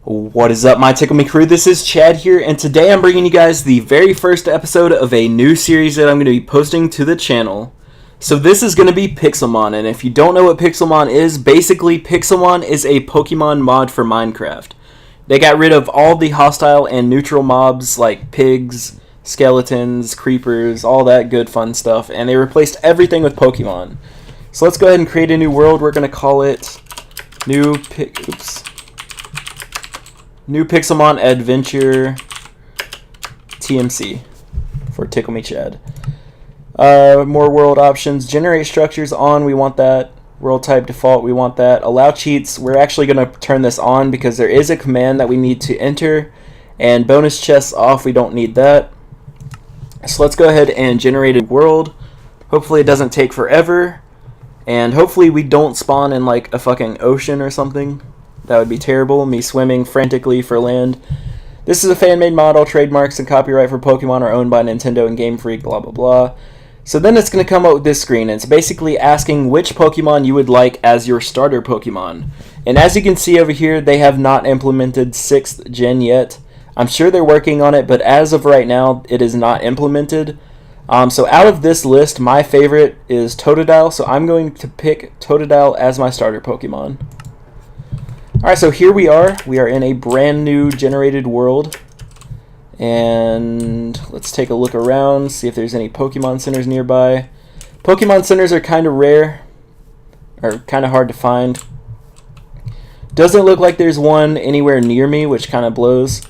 What is up, my TickleMe crew? This is Chad here, and today I'm bringing you guys the very first episode of a new series that I'm going to be posting to the channel. So this is going to be Pixelmon, and if you don't know what Pixelmon is, basically Pixelmon is a Pokemon mod for Minecraft. They got rid of all the hostile and neutral mobs like pigs, skeletons, creepers, all that good fun stuff, and they replaced everything with Pokemon. So let's go ahead and create a new world. We're going to call it New Pixelmon Adventure TMC for TickleMeChad. More world options. Generate structures on, we want that. World type default, we want that. Allow cheats, we're actually going to turn this on because there is a command that we need to enter. And bonus chests off, we don't need that. So let's go ahead and generate a world. Hopefully it doesn't take forever. And hopefully we don't spawn in like a fucking ocean or something. That would be terrible, me swimming frantically for land. This is a fan-made mod. All trademarks and copyright for Pokemon are owned by Nintendo and Game Freak, blah blah blah. So then it's going to come up with this screen, and it's basically asking which Pokemon you would like as your starter Pokemon. And as you can see over here, they have not implemented 6th gen yet. I'm sure they're working on it, but as of right now, it is not implemented. So out of this list, my favorite is Totodile, so I'm going to pick Totodile as my starter Pokemon. Alright, so here we are. We are in a brand new generated world. And let's take a look around, see if there's any Pokemon centers nearby. Pokemon centers are kind of rare, or kind of hard to find. Doesn't look like there's one anywhere near me, which kind of blows.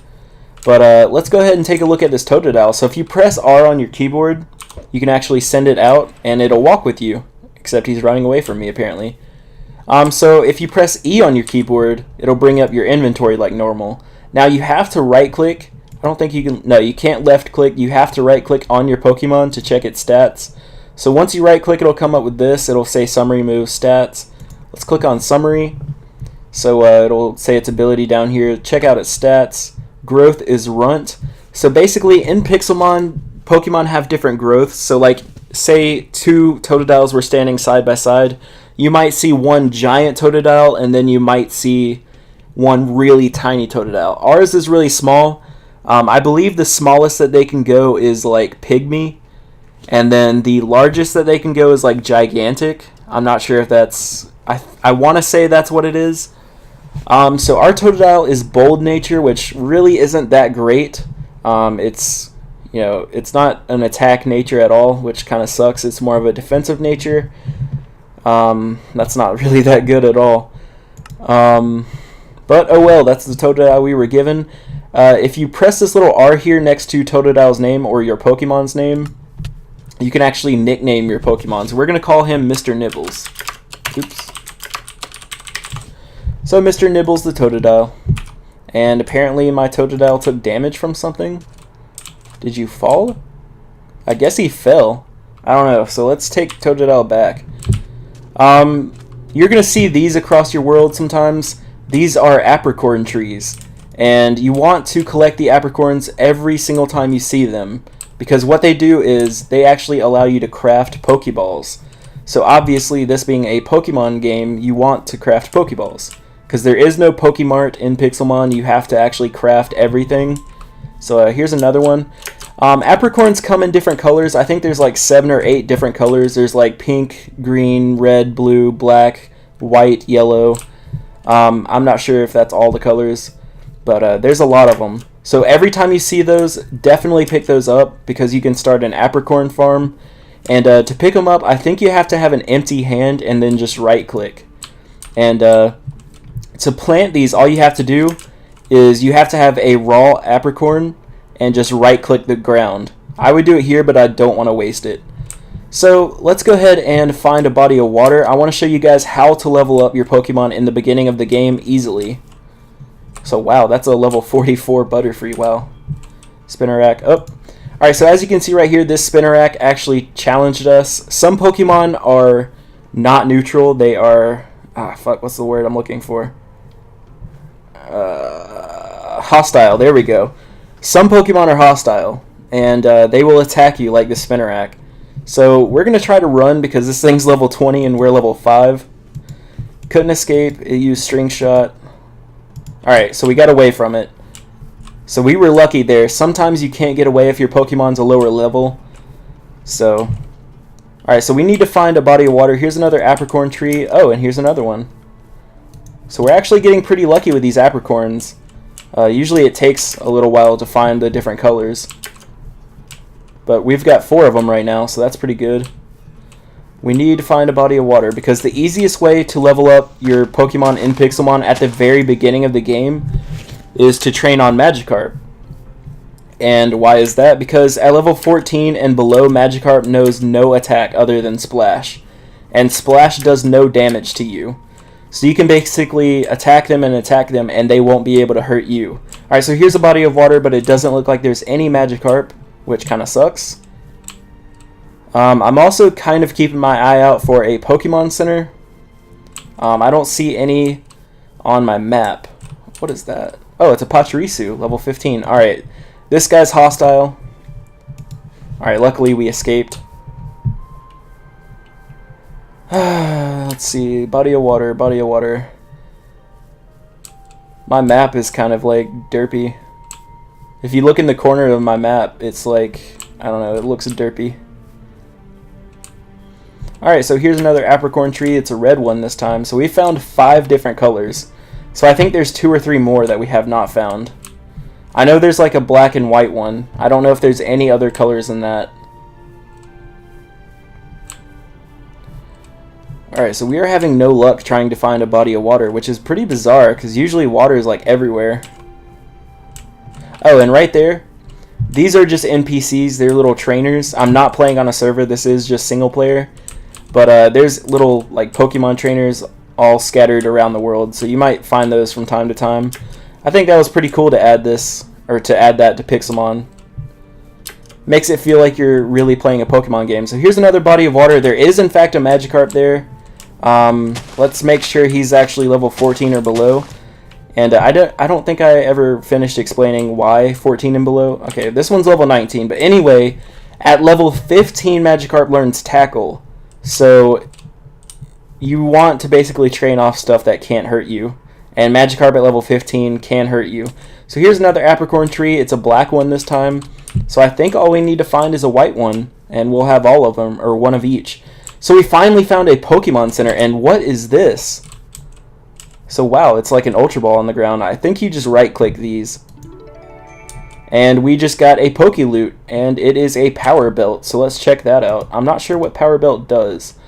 But let's go ahead and take a look at this Totodile. So if you press R on your keyboard, you can actually send it out, and it'll walk with you. Except he's running away from me, apparently. So if you press E on your keyboard, it'll bring up your inventory like normal. Now you have to right click. I don't think you can, no, you can't left click. You have to right click on your Pokemon to check its stats. So once you right click, it'll come up with this. It'll say summary move stats. Let's click on summary. So it'll say its ability down here. Check out its stats. Growth is runt. So basically in Pixelmon, Pokemon have different growths. So like say two Totodiles were standing side by side. You might see one giant Totodile, and then you might see one really tiny Totodile. Ours is really small. I believe the smallest that they can go is like Pygmy, and then the largest that they can go is like Gigantic. I'm not sure if that's... I want to say that's what it is. So our Totodile is Bold Nature, which really isn't that great. It's, you know, it's not an attack nature at all, which kind of sucks. It's more of a defensive nature. That's not really that good at all. But oh well, that's the Totodile we were given. If you press this little R here next to Totodile's name or your Pokemon's name, you can actually nickname your Pokemon. So we're going to call him Mr. Nibbles. Oops. So Mr. Nibbles the Totodile. And apparently my Totodile took damage from something. Did you fall? I guess he fell. I don't know. So let's take Totodile back. You're going to see these across your world sometimes. These are apricorn trees. And you want to collect the apricorns every single time you see them. Because what they do is they actually allow you to craft Pokeballs. So obviously, this being a Pokemon game, you want to craft Pokeballs. Because there is no Pokemart in Pixelmon, you have to actually craft everything. So here's another one. Apricorns come in different colors. I think there's like 7 or 8 different colors. There's like pink, green, red, blue, black, white, yellow. I'm not sure if that's all the colors, but there's a lot of them. So every time you see those, definitely pick those up because you can start an apricorn farm. And to pick them up, I think you have to have an empty hand and then just right click. And to plant these, all you have to do is you have to have a raw apricorn and just right click the ground. I would do it here, but I don't want to waste it. So let's go ahead and find a body of water. I want to show you guys how to level up your Pokemon in the beginning of the game easily. So wow, that's a level 44 Butterfree, wow. Spinnerack up. Alright, so as you can see right here, this Spinnerack actually challenged us. Some Pokemon are not neutral, they are... what's the word I'm looking for? Hostile, there we go. Some Pokemon are hostile, and they will attack you like the Spinnerack. So we're going to try to run because this thing's level 20 and we're level 5. Couldn't escape, it used String Shot. Alright, so we got away from it. So we were lucky there. Sometimes you can't get away if your Pokemon's a lower level. So, alright, so we need to find a body of water. Here's another apricorn tree. Oh, and here's another one. So we're actually getting pretty lucky with these apricorns. Usually it takes a little while to find the different colors. But we've got 4 of them right now, so that's pretty good. We need to find a body of water, because the easiest way to level up your Pokemon in Pixelmon at the very beginning of the game is to train on Magikarp. And why is that? Because at level 14 and below, Magikarp knows no attack other than Splash. And Splash does no damage to you. So you can basically attack them, and they won't be able to hurt you. Alright, so here's a body of water, but it doesn't look like there's any Magikarp, which kind of sucks. I'm also kind of keeping my eye out for a Pokemon Center. I don't see any on my map. What is that? Oh, it's a Pachirisu, level 15. Alright, this guy's hostile. Alright, luckily we escaped. Let's see, body of water, body of water. My map is kind of like derpy. If you look in the corner of my map, it's like, I don't know, it looks derpy. Alright, so here's another apricorn tree. It's a red one this time. So we found 5 different colors. So I think there's 2 or 3 more that we have not found. I know there's like a black and white one. I don't know if there's any other colors than that. Alright, so we are having no luck trying to find a body of water, which is pretty bizarre, because usually water is like everywhere. Oh, and right there, these are just NPCs. They're little trainers. I'm not playing on a server. This is just single player. But there's little like Pokemon trainers all scattered around the world, so you might find those from time to time. I think that was pretty cool to add this, or to add that to Pixelmon. Makes it feel like you're really playing a Pokemon game. So here's another body of water. There is in fact a Magikarp there. Let's make sure he's actually level 14 or below. And I don't think I ever finished explaining why 14 and below. Okay, this one's level 19. But anyway, at level 15, Magikarp learns Tackle. So you want to basically train off stuff that can't hurt you. And Magikarp at level 15 can hurt you. So here's another apricorn tree. It's a black one this time. So I think all we need to find is a white one. And we'll have all of them, or one of each. So we finally found a Pokemon Center. And what is this? So wow, it's like an Ultra Ball on the ground. I think you just right-click these. And we just got a Pokeloot, and it is a Power Belt. So let's check that out. I'm not sure what Power Belt does.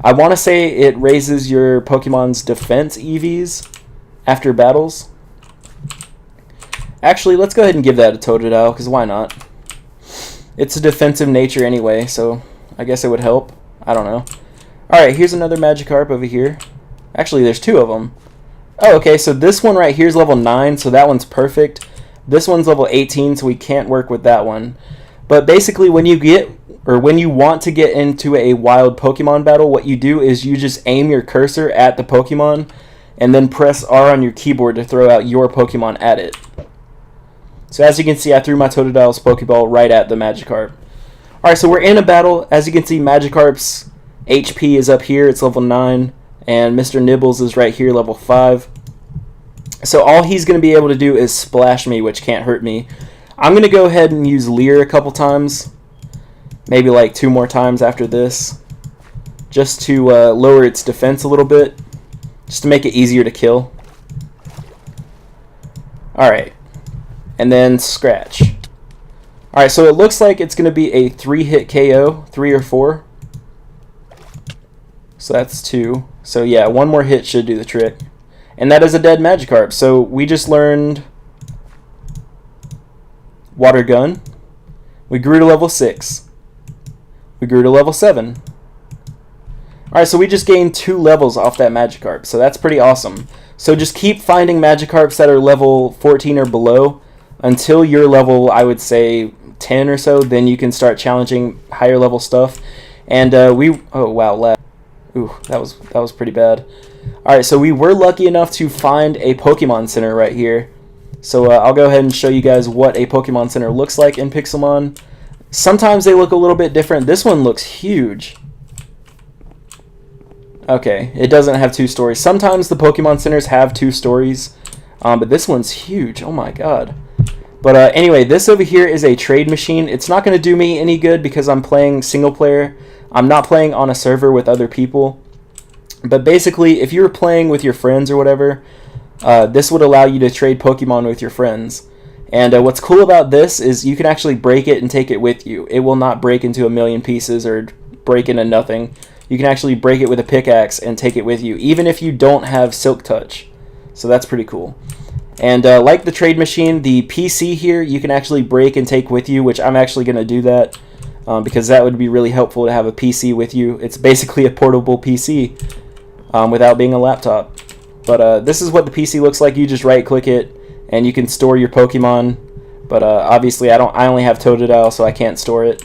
I want to say it raises your Pokemon's defense EVs after battles. Actually, let's go ahead and give that a Totodile, because why not? It's a defensive nature anyway, so I guess it would help. I don't know. Alright, here's another Magikarp over here. Actually, there's 2 of them. Oh, okay, so this one right here is level 9, so that one's perfect. This one's level 18, so we can't work with that one. But basically, when you want to get into a wild Pokemon battle, what you do is you just aim your cursor at the Pokemon, and then press R on your keyboard to throw out your Pokemon at it. So as you can see, I threw my Totodile's Pokeball right at the Magikarp. Alright, so we're in a battle. As you can see, Magikarp's HP is up here. It's level 9. And Mr. Nibbles is right here, level 5. So all he's going to be able to do is splash me, which can't hurt me. I'm going to go ahead and use Leer a couple times. Maybe like 2 more times after this. Just to lower its defense a little bit. Just to make it easier to kill. Alright. And then Scratch. Alright, so it looks like it's going to be a 3-hit KO. 3 or 4. So that's 2. So yeah, 1 more hit should do the trick. And that is a dead Magikarp. So we just learned Water Gun. We grew to level 6. We grew to level 7. Alright, so we just gained 2 levels off that Magikarp. So that's pretty awesome. So just keep finding Magikarps that are level 14 or below until you're level, I would say, 10 or so. Then you can start challenging higher level stuff. And oh wow, lag. Ooh, that was pretty bad. Alright, so we were lucky enough to find a Pokemon Center right here. So I'll go ahead and show you guys what a Pokemon Center looks like in Pixelmon. Sometimes they look a little bit different. This one looks huge. Okay, it doesn't have 2 stories. Sometimes the Pokemon Centers have 2 stories. But this one's huge. Oh my god. But anyway, this over here is a trade machine. It's not going to do me any good because I'm playing single player. I'm not playing on a server with other people. But basically, if you were playing with your friends or whatever, this would allow you to trade Pokemon with your friends. And what's cool about this is you can actually break it and take it with you. It will not break into a million pieces or break into nothing. You can actually break it with a pickaxe and take it with you, even if you don't have Silk Touch. So that's pretty cool. And like the trade machine, the PC here you can actually break and take with you, which I'm actually going to do that because that would be really helpful to have a PC with you. It's basically a portable PC without being a laptop. But this is what the PC looks like. You just right click it and you can store your Pokemon. But obviously I only have Totodile, so I can't store it.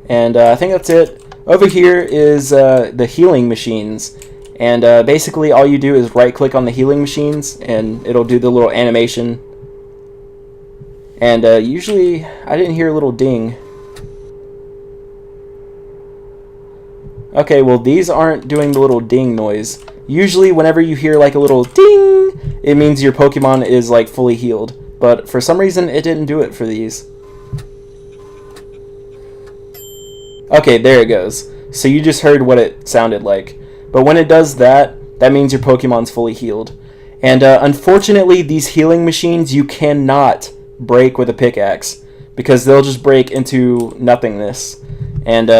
And I think that's it. Over here is the healing machines. And basically all you do is right click on the healing machines and it'll do the little animation. And usually I didn't hear a little ding. Okay, well these aren't doing the little ding noise. Usually whenever you hear like a little ding, it means your Pokemon is like fully healed. But for some reason it didn't do it for these. Okay, there it goes. So you just heard what it sounded like. But when it does that, that means your Pokemon's fully healed. And unfortunately, these healing machines you cannot break with a pickaxe because they'll just break into nothingness. And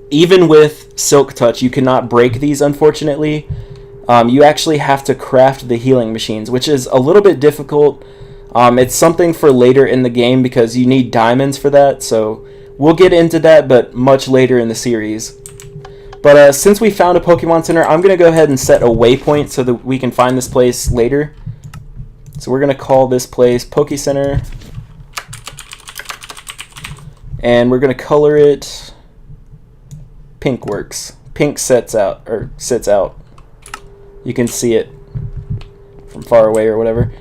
even with Silk Touch, you cannot break these, unfortunately. You actually have to craft the healing machines, which is a little bit difficult. It's something for later in the game because you need diamonds for that. So we'll get into that, but much later in the series. But since we found a Pokemon Center, I'm going to go ahead and set a waypoint so that we can find this place later. So we're going to call this place Poke Center. And we're going to color it Pink Works. Pink sits out. You can see it from far away or whatever.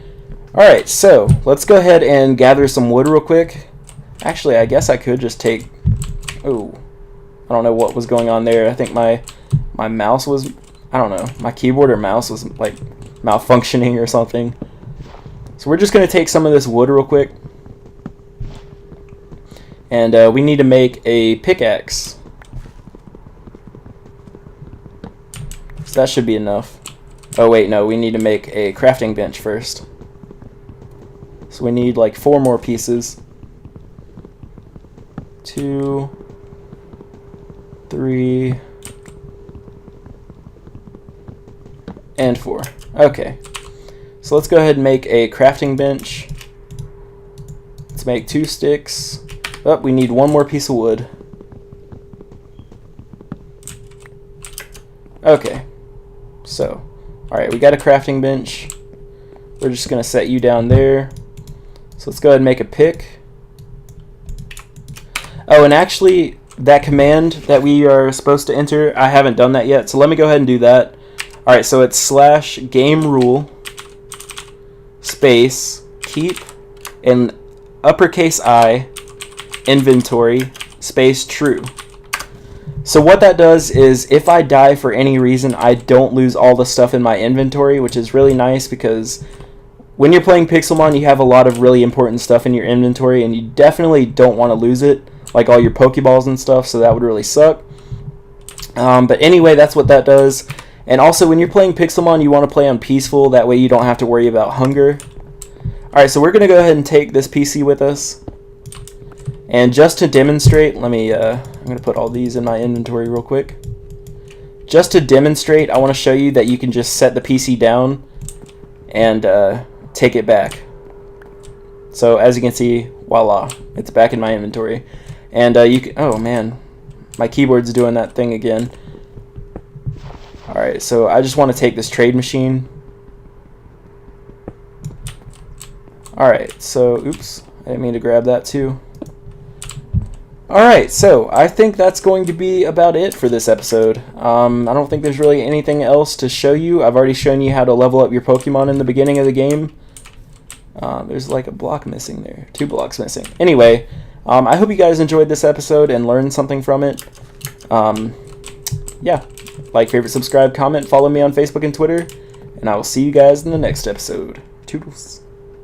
Alright, so let's go ahead and gather some wood real quick. Actually, I guess I could just take... Oh, I don't know what was going on there. I think my mouse was... I don't know. My keyboard or mouse was like malfunctioning or something. So we're just going to take some of this wood real quick. And we need to make a pickaxe. So that should be enough. Oh wait, no. We need to make a crafting bench first. So we need like 4 more pieces. 2, 3, and 4. Okay. So let's go ahead and make a crafting bench. Let's make 2 sticks. Oh, we need 1 more piece of wood. Okay. So, alright, we got a crafting bench. We're just going to set you down there. So let's go ahead and make a pick. Oh, and actually, that command that we are supposed to enter, I haven't done that yet, so let me go ahead and do that. Alright, so it's /GameRule space keep in uppercase I inventory space true. So what that does is if I die for any reason, I don't lose all the stuff in my inventory, which is really nice because when you're playing Pixelmon, you have a lot of really important stuff in your inventory and you definitely don't want to lose it, like all your Pokeballs and stuff, so that would really suck. But anyway, that's what that does. And also, when you're playing Pixelmon, you want to play on peaceful, that way you don't have to worry about hunger. Alright, so we're going to go ahead and take this PC with us. And just to demonstrate, I'm going to put all these in my inventory real quick. Just to demonstrate, I want to show you that you can just set the PC down and take it back. So as you can see, voila, it's back in my inventory. And you can, oh man, my keyboard's doing that thing again. Alright, so I just want to take this trade machine. Alright, so, oops, I didn't mean to grab that too. Alright, so I think that's going to be about it for this episode. I don't think there's really anything else to show you. I've already shown you how to level up your Pokemon in the beginning of the game. There's like a block missing there. 2 blocks missing. Anyway, I hope you guys enjoyed this episode and learned something from it. Yeah, like, favorite, subscribe, comment, follow me on Facebook and Twitter. And I will see you guys in the next episode. Toodles.